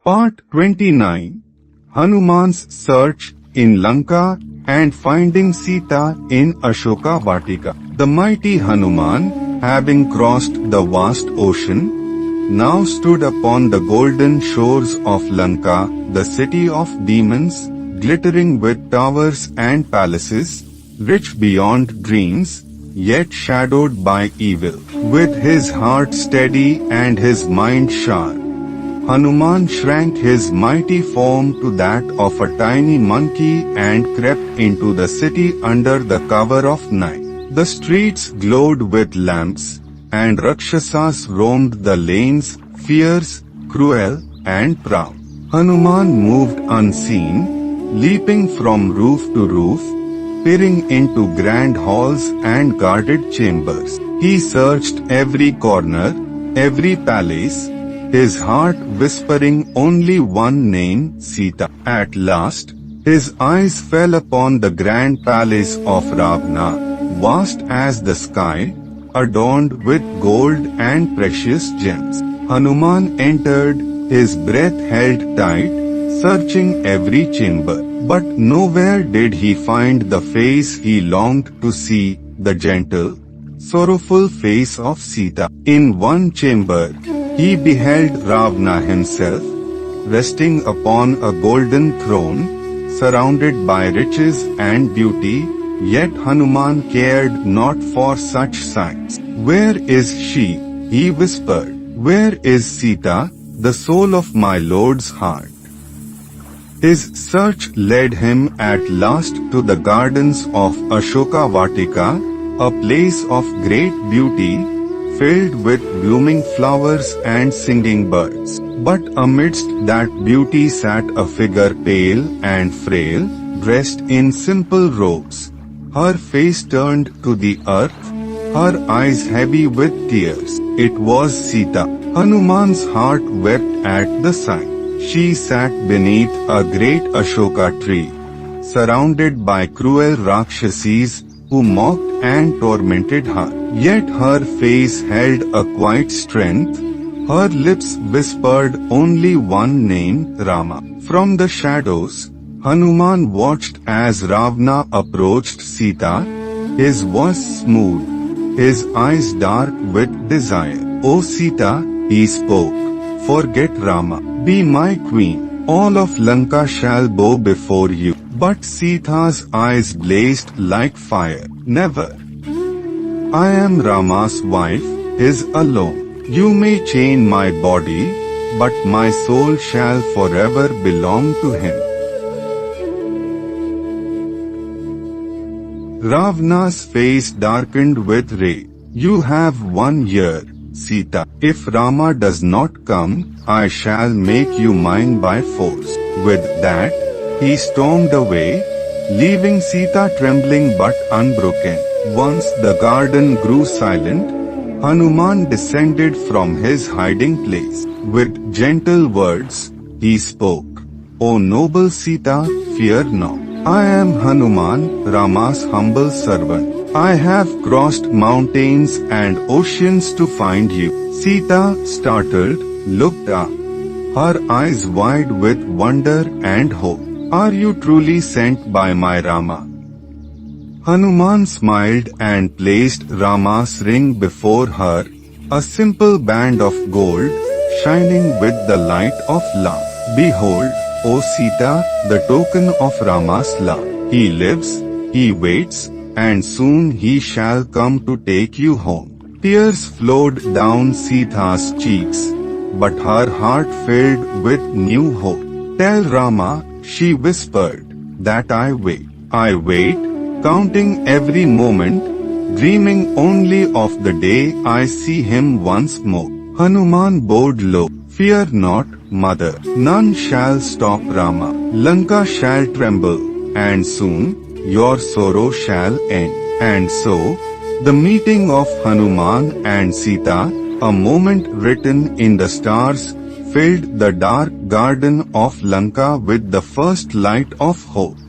Part 29. Hanuman's search in Lanka and finding Sita in Ashoka Vatika. The mighty Hanuman, having crossed the vast ocean, now stood upon the golden shores of Lanka, the city of demons, glittering with towers and palaces, rich beyond dreams, yet shadowed by evil. With his heart steady and his mind sharp, Hanuman shrank his mighty form to that of a tiny monkey and crept into the city under the cover of night. The streets glowed with lamps, and Rakshasas roamed the lanes, fierce, cruel, and proud. Hanuman moved unseen, leaping from roof to roof, peering into grand halls and guarded chambers. He searched every corner, every palace, his heart whispering only one name, Sita. At last, his eyes fell upon the grand palace of Ravana, vast as the sky, adorned with gold and precious gems. Hanuman entered, his breath held tight, searching every chamber. But nowhere did he find the face he longed to see, the gentle, sorrowful face of Sita. In one chamber, he beheld Ravana himself, resting upon a golden throne, surrounded by riches and beauty, yet Hanuman cared not for such sights. "Where is she?" he whispered. "Where is Sita, the soul of my Lord's heart?" His search led him at last to the gardens of Ashoka Vatika, a place of great beauty, filled with blooming flowers and singing birds. But amidst that beauty sat a figure pale and frail, dressed in simple robes, her face turned to the earth, her eyes heavy with tears. It was Sita. Hanuman's heart wept at the sight. She sat beneath a great Ashoka tree, surrounded by cruel Rakshasis who mocked and tormented her. Yet her face held a quiet strength, her lips whispered only one name, Rama. From the shadows, Hanuman watched as Ravana approached Sita, his voice smooth, his eyes dark with desire. "O Sita," he spoke, "forget Rama. Be my queen. All of Lanka shall bow before you." But Sita's eyes blazed like fire. "Never. I am Rama's wife, his alone. You may chain my body, but my soul shall forever belong to him." Ravana's face darkened with rage. "You have 1 year, Sita. If Rama does not come, I shall make you mine by force." With that, he stormed away, leaving Sita trembling but unbroken. Once the garden grew silent, Hanuman descended from his hiding place. With gentle words, he spoke, "O noble Sita, fear not. I am Hanuman, Rama's humble servant. I have crossed mountains and oceans to find you." Sita, startled, looked up, her eyes wide with wonder and hope. "Are you truly sent by my Rama?" Hanuman smiled and placed Rama's ring before her, a simple band of gold, shining with the light of love. "Behold, O Sita, the token of Rama's love. He lives, he waits, and soon he shall come to take you home." Tears flowed down Sita's cheeks, but her heart filled with new hope. "Tell Rama," she whispered, "that I wait. I wait, counting every moment, dreaming only of the day I see him once more." Hanuman bowed low. "Fear not, mother. None shall stop Rama. Lanka shall tremble, and soon your sorrow shall end." And so, the meeting of Hanuman and Sita, a moment written in the stars, filled the dark garden of Lanka with the first light of hope.